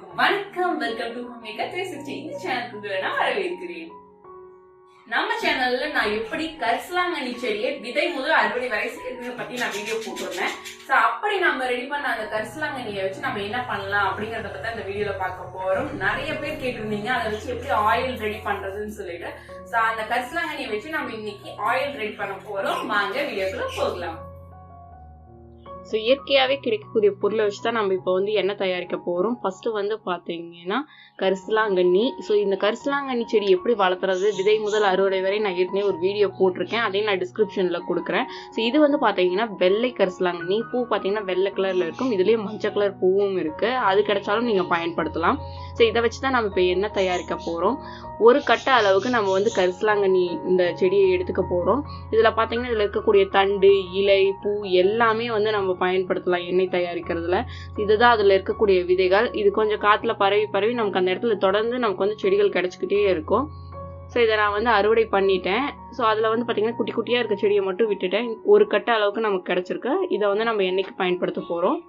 அனைவருக்கும் வணக்கம். Welcome to homemaker 360. இந்த சேனலுக்கு நான் வரவேற்கிறேன். நம்ம சேனல்ல நான் எப்படி கரிசலாங்கண்ணி செடியை விதை முதல் அறுவடை வரை செய்யறதை பத்தி நான் வீடியோ போட்டிருந்தேன். சோ அப்படி நம்ம ரெடி பண்ண அந்த கரிசலாங்கண்ணியை வச்சு நம்ம என்ன பண்ணலாம் அப்படிங்கறத பத்தி அந்த வீடியோல பார்க்க போறோம். நிறைய பேர் கேட்டிருந்தீங்க அதை வச்சு எப்படி ஆயில் ரெடி பண்றதுன்னு சொல்லிட்டு. சோ அந்த கரிசலாங்கண்ணியை வச்சு நம்ம இன்னைக்கு ஆயில் ரெடி பண்ண போறோம். வாங்க வீடியோக்குள்ள போகலாம். ஸோ இயற்கையாகவே கிடைக்கக்கூடிய பொருளை வச்சு தான் நம்ம இப்போ வந்து எண்ணெய் தயாரிக்க போகிறோம். ஃபஸ்ட்டு வந்து பார்த்தீங்கன்னா கரிசலாங்கண்ணி. ஸோ இந்த கரிசலாங்கண்ணி செடி எப்படி வளர்த்துறது விதை முதல் அறுவடை வரை நான் ஏற்கனவே ஒரு வீடியோ போட்டிருக்கேன், அதையும் நான் டிஸ்கிரிப்ஷனில் கொடுக்குறேன். ஸோ இது வந்து பார்த்தீங்கன்னா வெள்ளை கரிசலாங்கண்ணி. பூ பார்த்தீங்கன்னா வெள்ளை கலரில் இருக்கும், இதுலேயே மஞ்சள் கலர் பூவும் இருக்குது. அது கிடைச்சாலும் நீங்கள் பயன்படுத்தலாம். ஸோ இதை வச்சு தான் நம்ம இப்போ எண்ணெய் தயாரிக்க போகிறோம். ஒரு கட்டை அளவுக்கு நம்ம வந்து கரிசலாங்கண்ணி இந்த செடியை எடுத்துக்க போகிறோம். இதில் பார்த்தீங்கன்னா இதில் இருக்கக்கூடிய தண்டு, இலை, பூ எல்லாமே வந்து நம்ம பயன்படுத்தலாம் எண்ணெய் தயாரிக்கிறதுல. இதுதான் அதில் இருக்கக்கூடிய விதைகள். இது கொஞ்சம் காற்றுல பரவி பரவி நமக்கு அந்த இடத்துல தொடர்ந்து நமக்கு வந்து செடிகள் கிடைச்சிக்கிட்டே இருக்கும். ஸோ இதை நான் வந்து அறுவடை பண்ணிட்டேன். ஸோ அதில் வந்து பார்த்தீங்கன்னா குட்டி குட்டியாக இருக்க செடியை மட்டும் விட்டுட்டேன். ஒரு கட்டை அளவுக்கு நமக்கு கிடைச்சிருக்கு. இதை வந்து நம்ம எண்ணெய்க்கு பயன்படுத்த போகிறோம்.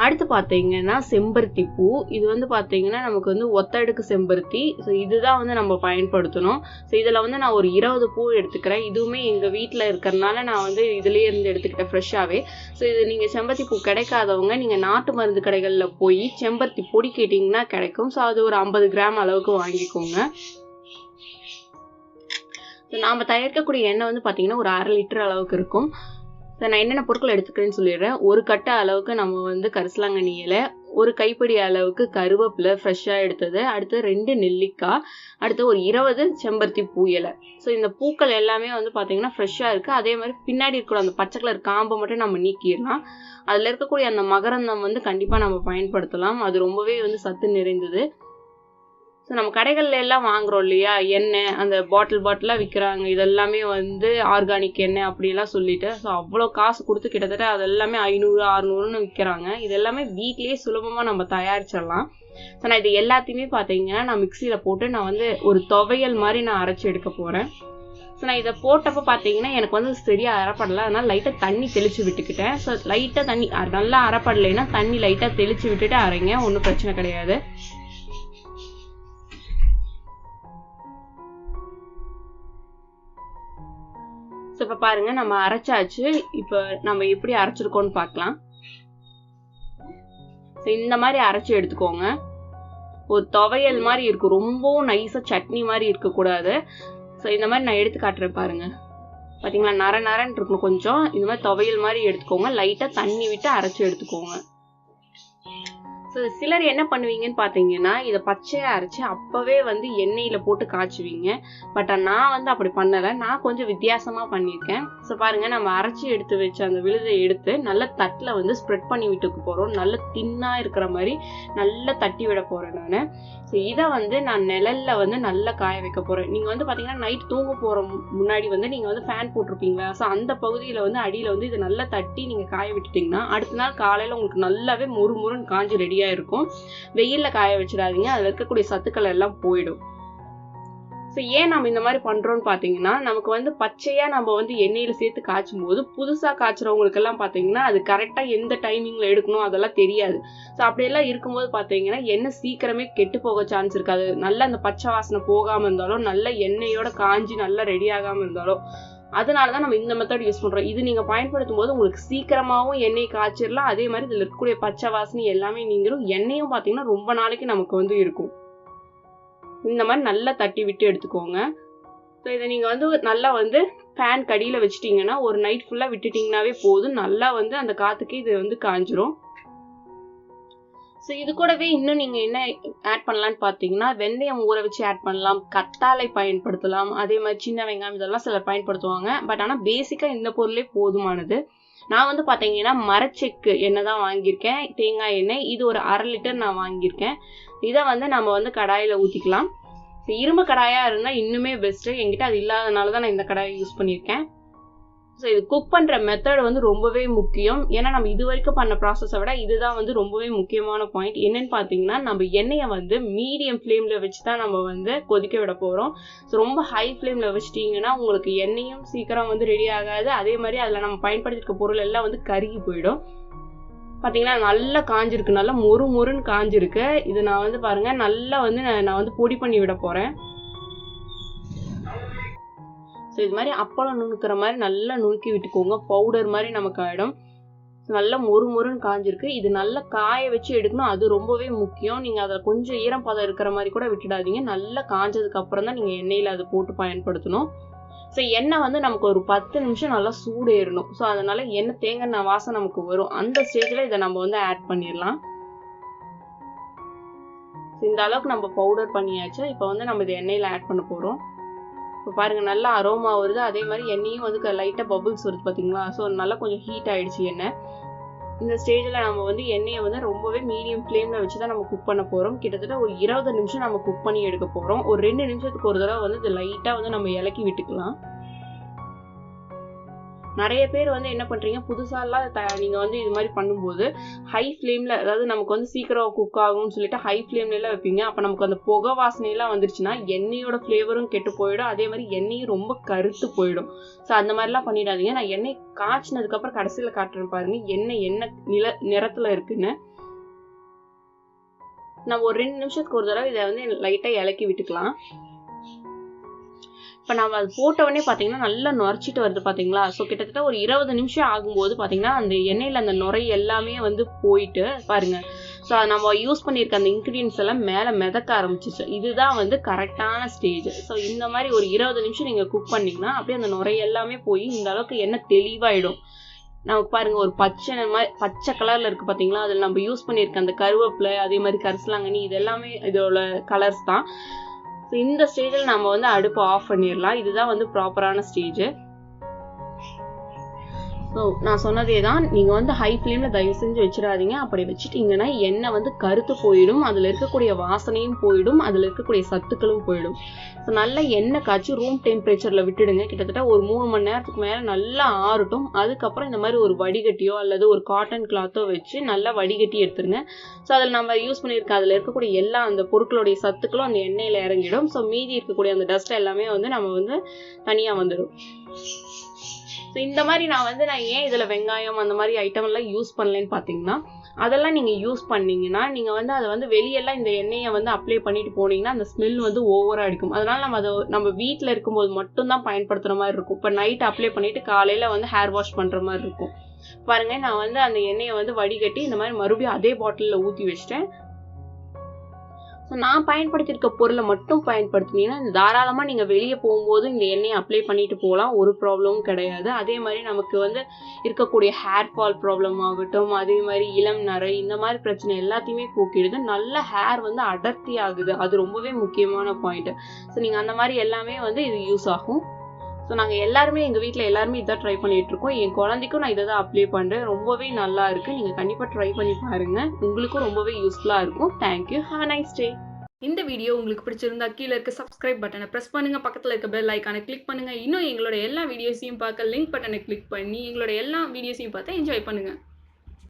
அடுத்து பார்த்தீங்கன்னா செம்பருத்தி பூ. இது வந்து பார்த்தீங்கன்னா நமக்கு வந்து ஒத்தடுக்கு செம்பருத்தி. ஸோ இதுதான் வந்து நம்ம பயன்படுத்தணும். ஸோ இதில் வந்து நான் ஒரு 20 பூ எடுத்துக்கிறேன். இதுவுமே எங்கள் வீட்டில் இருக்கிறதுனால நான் வந்து இதுலேயே இருந்து எடுத்துக்கிட்டேன் ஃப்ரெஷ்ஷாகவே. ஸோ இது நீங்கள் செம்பருத்தி பூ கிடைக்காதவங்க நீங்கள் நாட்டு மருந்து கடைகளில் போய் செம்பருத்தி பொடி கேட்டிங்கன்னா கிடைக்கும். ஸோ அது ஒரு 50 கிராம் அளவுக்கு வாங்கிக்கோங்க. ஸோ நாம் தயாரிக்கக்கூடிய எண்ணெய் வந்து பார்த்தீங்கன்னா ஒரு 1/2 லிட்டர் அளவுக்கு இருக்கும். ஸோ நான் என்னென்ன பொருட்கள் எடுத்துக்கிறேன்னு சொல்லிடுறேன். ஒரு கட்டை அளவுக்கு நம்ம வந்து கரிசலாங்கண்ணி இலை, ஒரு கைப்பிடி அளவுக்கு கருவேப்பிலை ஃப்ரெஷ்ஷாக எடுத்தது, அடுத்து 2 நெல்லிக்காய், அடுத்து ஒரு 20 செம்பருத்தி பூ இலை. ஸோ இந்த பூக்கள் எல்லாமே வந்து பார்த்தீங்கன்னா ஃப்ரெஷ்ஷாக இருக்குது. அதே மாதிரி பின்னாடி இருக்கிற அந்த பச்சை கலர் காம்பை மட்டும் நம்ம நீக்கிடலாம். அதில் இருக்கக்கூடிய அந்த மகரந்தம் வந்து கண்டிப்பாக நம்ம பயன்படுத்தலாம். அது ரொம்பவே வந்து சத்து நிறைந்தது. ஸோ நம்ம கடைகளில் எல்லாம் வாங்குறோம் இல்லையா எண்ணெய், அந்த பாட்டிலாக விற்கிறாங்க. இதெல்லாமே வந்து ஆர்கானிக் எண்ணெய் அப்படிலாம் சொல்லிட்டு ஸோ அவ்வளோ காசு கொடுத்து கிட்டத்தட்ட அது எல்லாமே 500-600ன்னு விற்கிறாங்க. இது எல்லாமே வீட்லேயே சுலபமாக நம்ம தயாரிச்சிடலாம். ஸோ நான் இது எல்லாத்தையுமே பார்த்தீங்கன்னா நான் மிக்சியில் போட்டு நான் வந்து ஒரு துவையல் மாதிரி நான் அரைச்சி எடுக்க போகிறேன். ஸோ நான் இதை போட்டப்போ பார்த்தீங்கன்னா எனக்கு வந்து சரியாக அரைப்படலை, அதனால் லைட்டாக தண்ணி தெளித்து விட்டுக்கிட்டேன். ஸோ லைட்டாக தண்ணி நல்லா அரைப்படலைன்னா தண்ணி லைட்டாக தெளித்து விட்டுட்டு அரைங்க, ஒன்றும் பிரச்சனை கிடையாது. ஸோ இப்போ பாருங்க நம்ம அரைச்சாச்சு. இப்போ நம்ம எப்படி அரைச்சிருக்கோன்னு பார்க்கலாம். ஸோ இந்த மாதிரி அரைச்சி எடுத்துக்கோங்க. ஒரு துவையல் மாதிரி இருக்கும், ரொம்பவும் நைஸாக சட்னி மாதிரி இருக்கக்கூடாது. ஸோ இந்த மாதிரி நான் எடுத்து காட்டுறேன் பாருங்க. பார்த்தீங்களா நரன்னு இருக்கணும் கொஞ்சம். இந்த மாதிரி துவையல் மாதிரி எடுத்துக்கோங்க. லைட்டாக தண்ணி விட்டு அரைச்சி எடுத்துக்கோங்க. ஸோ சிலர் என்ன பண்ணுவீங்கன்னு பார்த்தீங்கன்னா இதை பச்சையாக அரைச்சி அப்போவே வந்து எண்ணெயில் போட்டு காய்ச்சுவீங்க. பட் நான் வந்து அப்படி பண்ணலை, நான் கொஞ்சம் வித்தியாசமாக பண்ணியிருக்கேன். ஸோ பாருங்கள் நம்ம அரைச்சி எடுத்து வச்ச அந்த விழுதை எடுத்து நல்ல தட்டில் வந்து ஸ்ப்ரெட் பண்ணி விட்டுக்கு போகிறோம். நல்ல தின்னாக இருக்கிற மாதிரி நல்லா தட்டி விட போகிறேன் நான். ஸோ இதை வந்து நான் நிழலில் வந்து நல்லா காய வைக்க போகிறேன். நீங்கள் வந்து பார்த்தீங்கன்னா நைட் தூங்க போகிற முன்னாடி வந்து நீங்கள் வந்து ஃபேன் போட்டிருப்பீங்களா, ஸோ அந்த பகுதியில் வந்து அடியில் வந்து இதை நல்லா தட்டி நீங்கள் காய விட்டுட்டிங்கன்னா அடுத்த நாள் காலையில் உங்களுக்கு நல்லாவே முறுமுறுன்னு காஞ்சி ரெடியாக இருக்கும். வெயில்ல காய வச்சிடாதீங்க, அதுல இருக்கக்கூடிய சத்துக்கள் எல்லாம் போயிடும். ஸோ ஏன் நம்ம இந்த மாதிரி பண்றோம்னு பாத்தீங்கன்னா நமக்கு வந்து பச்சையா நம்ம வந்து எண்ணெயில சேர்த்து காய்ச்சும் போது புதுசா காய்ச்சறவங்களுக்கு எல்லாம் பாத்தீங்கன்னா அது கரெக்டா எந்த டைமிங்ல எடுக்கணும் அதெல்லாம் தெரியாது. ஸோ அப்படியெல்லாம் இருக்கும்போது பாத்தீங்கன்னா எண்ணெய் சீக்கிரமே கெட்டு போக சான்ஸ் இருக்காது. நல்லா அந்த பச்சை வாசனை போகாம இருந்தாலும் நல்ல எண்ணெயோட காஞ்சி நல்லா ரெடி ஆகாம இருந்தாலும் அதனாலதான் நம்ம இந்த மெத்தட் யூஸ் பண்றோம். இது நீங்க பயன்படுத்தும் போது உங்களுக்கு சீக்கிரமாவும் எண்ணெய் காய்ச்சிடலாம். அதே மாதிரி இதுல இருக்கக்கூடிய பச்சை வாசனை எல்லாமே நீங்களும் எண்ணெயும் பாத்தீங்கன்னா ரொம்ப நாளைக்கு நமக்கு வந்து இருக்கும். இந்த மாதிரி நல்லா தட்டி விட்டு எடுத்துக்கோங்க. ஸோ இதை நீங்க வந்து நல்லா வந்து ஃபேன் கடியில வச்சுட்டீங்கன்னா ஒரு நைட் ஃபுல்லா விட்டுட்டீங்கன்னாவே போதும், நல்லா வந்து அந்த காத்துக்கு இது வந்து காஞ்சிரும். ஸோ இது கூடவே இன்னும் நீங்கள் என்ன ஆட் பண்ணலான்னு பார்த்தீங்கன்னா வெந்தயம் ஊற வச்சு ஆட் பண்ணலாம், கத்தாழை பயன்படுத்தலாம், அதே மாதிரி சின்ன வெங்காயம் இதெல்லாம் சிலர் பயன்படுத்துவாங்க. பட் ஆனால் பேசிக்காக இந்த பொருளே போதுமானது. நான் வந்து பார்த்தீங்கன்னா மரச்செக்கு எண்ணெய் தான் வாங்கியிருக்கேன், தேங்காய் எண்ணெய். இது ஒரு 1/2 லிட்டர் நான் வாங்கியிருக்கேன். இதை வந்து நம்ம வந்து கடாயில் ஊற்றிக்கலாம். இரும்பு கடாயாக இருந்தால் இன்னுமே பெஸ்ட்டு. என்கிட்ட அது இல்லாதனால தான் நான் இந்த கடாயை யூஸ் பண்ணியிருக்கேன். ஸோ இது குக் பண்ணுற மெத்தட் வந்து ரொம்பவே முக்கியம். ஏன்னா நம்ம இது வரைக்கும் பண்ண ப்ராசஸை விட இதுதான் வந்து ரொம்பவே முக்கியமான பாயிண்ட். என்னன்னு பார்த்தீங்கன்னா நம்ம எண்ணெயை வந்து மீடியம் ஃப்ளேமில் வச்சு தான் நம்ம வந்து கொதிக்க விட போகிறோம். ஸோ ரொம்ப ஹை ஃப்ளேமில் வச்சிட்டிங்கன்னா உங்களுக்கு எண்ணெயும் சீக்கிரம் வந்து ரெடி ஆகாது. அதே மாதிரி அதில் நம்ம பயன்படுத்திருக்க பொருள் எல்லாம் வந்து கருகி போயிடும். பார்த்தீங்கன்னா நல்லா காஞ்சிருக்கு, நல்லா மொறு மொறுன்னு காஞ்சிருக்கு. இது நான் வந்து பாருங்கள் நல்லா வந்து நான் வந்து பொடி பண்ணி விட போகிறேன். ஸோ இது மாதிரி அப்பளம் நுணுக்கிற மாதிரி நல்லா நுணுக்கி விட்டுக்கோங்க. பவுடர் மாதிரி நமக்கு ஆகிடும். நல்லா மொறு மொறுன்னு காஞ்சிருக்கு. இது நல்லா காய வச்சு எடுக்கணும், அது ரொம்பவே முக்கியம். நீங்கள் அதில் கொஞ்சம் ஈரப்பதம் இருக்கிற மாதிரி கூட விட்டுடாதீங்க. நல்லா காஞ்சதுக்கு அப்புறம் தான் நீங்கள் எண்ணெயில் அதை போட்டு பயன்படுத்தணும். ஸோ எண்ணெய் வந்து நமக்கு ஒரு 10 நிமிஷம் நல்லா சூடு ஏறணும். ஸோ அதனால எண்ணெய் தேங்காய் வாசம் நமக்கு வரும். அந்த ஸ்டேஜில் இதை நம்ம வந்து ஆட் பண்ணிடலாம். இந்த அளவுக்கு நம்ம பவுடர் பண்ணியாச்சு. இப்போ வந்து நம்ம இதை எண்ணெயில் ஆட் பண்ண போகிறோம். இப்போ பாருங்கள் நல்லா அரோமா வருது. அதே மாதிரி எண்ணெயும் வந்து லைட்டாக பபுள்ஸ் வருது பார்த்தீங்களா. ஸோ நல்லா கொஞ்சம் ஹீட் ஆகிடுச்சு எண்ணெய். இந்த ஸ்டேஜில் நம்ம வந்து எண்ணெயை வந்து ரொம்பவே மீடியம் ஃப்ளேமில் வச்சு தான் நம்ம குக் பண்ண போகிறோம். கிட்டத்தட்ட ஒரு 20 நிமிஷம் நம்ம குக் பண்ணி எடுக்க போகிறோம். ஒரு 2 நிமிஷத்துக்கு ஒரு தடவை வந்து இது லைட்டாக வந்து நம்ம இலக்கி விட்டுக்கலாம். நிறைய பேர் வந்து என்ன பண்ணுறீங்க, புதுசாலாம் நீங்கள் வந்து இது மாதிரி பண்ணும்போது ஹை ஃப்ளேமில், அதாவது நமக்கு வந்து சீக்கிரம் குக் ஆகும்னு சொல்லிட்டு ஹை ஃப்ளேம்லாம் வைப்பீங்க. அப்போ நமக்கு அந்த புகை வாசனையெல்லாம் வந்துருச்சுன்னா எண்ணெயோட ஃப்ளேவரும் கெட்டு போயிடும். அதே மாதிரி எண்ணெயும் ரொம்ப கருத்து போயிடும். ஸோ அந்த மாதிரிலாம் பண்ணிடாதீங்க. நான் எண்ணெய் காய்ச்சினதுக்கப்புறம் கடைசியில் காட்டுறேன் பாருங்கள் எண்ணெய் நிறத்தில் இருக்குன்னு. நம்ம ஒரு 2 நிமிஷத்துக்கு ஒரு தடவை இதை வந்து லைட்டாக இலக்கி விட்டுக்கலாம். இப்போ நம்ம அது போட்டவொடனே பார்த்தீங்கன்னா நல்லா நுரைச்சிட்டு வருது பார்த்தீங்களா. ஸோ கிட்டத்தட்ட ஒரு 20 நிமிஷம் ஆகும்போது பார்த்தீங்கன்னா அந்த எண்ணெயில் அந்த நுரை எல்லாமே வந்து போயிட்டு பாருங்கள். ஸோ நம்ம யூஸ் பண்ணியிருக்க அந்த இன்க்ரீடியன்ஸ் எல்லாம் மேலே மிதக்க ஆரம்பிச்சிச்சு. இதுதான் வந்து கரெக்டான ஸ்டேஜ். ஸோ இந்த மாதிரி ஒரு 20 நிமிஷம் நீங்கள் குக் பண்ணிங்கன்னா அப்படியே அந்த நுரை எல்லாமே போய் இந்த அளவுக்கு எண்ணெய் தெளிவாயிடும். நமக்கு பாருங்க ஒரு பச்சை கலரில் இருக்குது பார்த்தீங்களா. அதில் நம்ம யூஸ் பண்ணியிருக்க அந்த கருவேப்பிலை, அதே மாதிரி கரிசலாங்கண்ணி, இது எல்லாமே இதோட கலர்ஸ் தான். ஸோ இந்த ஸ்டேஜில் நம்ம வந்து அடுப்பு ஆஃப் பண்ணிடலாம். இதுதான் வந்து ப்ராப்பரான ஸ்டேஜ். ஸோ நான் சொன்னதே தான், நீங்கள் வந்து ஹை ஃப்ளேமில் தயவு செஞ்சு வச்சிடாதீங்க. அப்படி வச்சுட்டிங்கன்னா எண்ணெய் வந்து கருத்து போயிடும். அதில் இருக்கக்கூடிய வாசனையும் போயிடும், அதில் இருக்கக்கூடிய சத்துக்களும் போயிடும். ஸோ நல்லா எண்ணெய் காய்ச்சி ரூம் டெம்பரேச்சரில் விட்டுடுங்க. கிட்டத்தட்ட ஒரு 3 மணி நேரத்துக்கு மேலே நல்லா ஆறட்டும். அதுக்கப்புறம் இந்த மாதிரி ஒரு வடிகட்டியோ அல்லது ஒரு காட்டன் கிளாத்தோ வச்சு நல்லா வடிகட்டி எடுத்துருங்க. ஸோ அதில் நம்ம யூஸ் பண்ணியிருக்க அதில் இருக்கக்கூடிய எல்லா அந்த பொருட்களுடைய சத்துக்களும் அந்த எண்ணெயில் இறங்கிடும். ஸோ மீதி இருக்கக்கூடிய அந்த டஸ்ட் எல்லாமே வந்து நம்ம வந்து தனியாக வந்துடும். ஸோ இந்த மாதிரி நான் ஏன் இதில் வெங்காயம் அந்த மாதிரி ஐட்டம்லாம் யூஸ் பண்ணலன்னு பார்த்தீங்கன்னா, அதெல்லாம் நீங்கள் யூஸ் பண்ணீங்கன்னா நீங்கள் வந்து அதை வந்து வெளியெல்லாம் இந்த எண்ணெயை வந்து அப்ளை பண்ணிட்டு போனீங்கன்னா அந்த ஸ்மெல் வந்து ஓவராக அடிக்கும். அதனால் நம்ம வீட்டில் இருக்கும்போது மட்டும்தான் பயன்படுத்துகிற மாதிரி இருக்கும். இப்போ நைட் அப்ளை பண்ணிவிட்டு காலையில் வந்து ஹேர் வாஷ் பண்ணுற மாதிரி இருக்கும். பாருங்கள், நான் வந்து அந்த எண்ணெயை வந்து வடிகட்டி இந்த மாதிரி மறுபடியும் அதே பாட்டிலில் ஊற்றி வச்சிட்டேன். ஸோ நான் பயன்படுத்தியிருக்க பொருளை மட்டும் பயன்படுத்தினீங்கன்னா தாராளமாக நீங்கள் வெளியே போகும்போது இந்த எண்ணெயை அப்ளை பண்ணிட்டு போகலாம், ஒரு ப்ராப்ளமும் கிடையாது. அதே மாதிரி நமக்கு வந்து இருக்கக்கூடிய ஹேர் ஃபால் ப்ராப்ளம் ஆகட்டும், அதே மாதிரி இளம் நரை, இந்த மாதிரி பிரச்சனை எல்லாத்தையுமே போக்கிடுது. நல்ல ஹேர் வந்து அடர்த்தி ஆகுது, அது ரொம்பவே முக்கியமான பாயிண்ட்டு. ஸோ நீங்கள் அந்த மாதிரி எல்லாமே வந்து இது யூஸ் ஆகும். ஸோ நாங்கள் எல்லாருமே எங்கள் வீட்டில் எல்லாருமே இதான் ட்ரை பண்ணிகிட்ருக்கோம். என் குழந்தைக்கும் நான் இதை தான் அப்ளை பண்ணுறேன். ரொம்பவே நல்லா இருக்குது. நீங்கள் கண்டிப்பாக ட்ரை பண்ணி பாருங்கள், உங்களுக்கும் ரொம்பவே யூஸ்ஃபுல்லாக இருக்கும். Thank you, have a nice day. இந்த வீடியோ உங்களுக்கு பிடிச்சிருந்தா கீழே இருக்க சப்ஸ்கிரைப் பட்டனை ப்ரெஸ் பண்ணுங்கள், பக்கத்தில் இருக்க பெல் ஐக்கானை கிளிக் பண்ணுங்கள். இன்னும் எங்களோட எல்லா வீடியோஸையும் பார்க்க லிங்க் பட்டனை கிளிக் பண்ணி எங்களோட எல்லா வீடியோஸையும் பார்த்து என்ஜாய் பண்ணுங்கள்.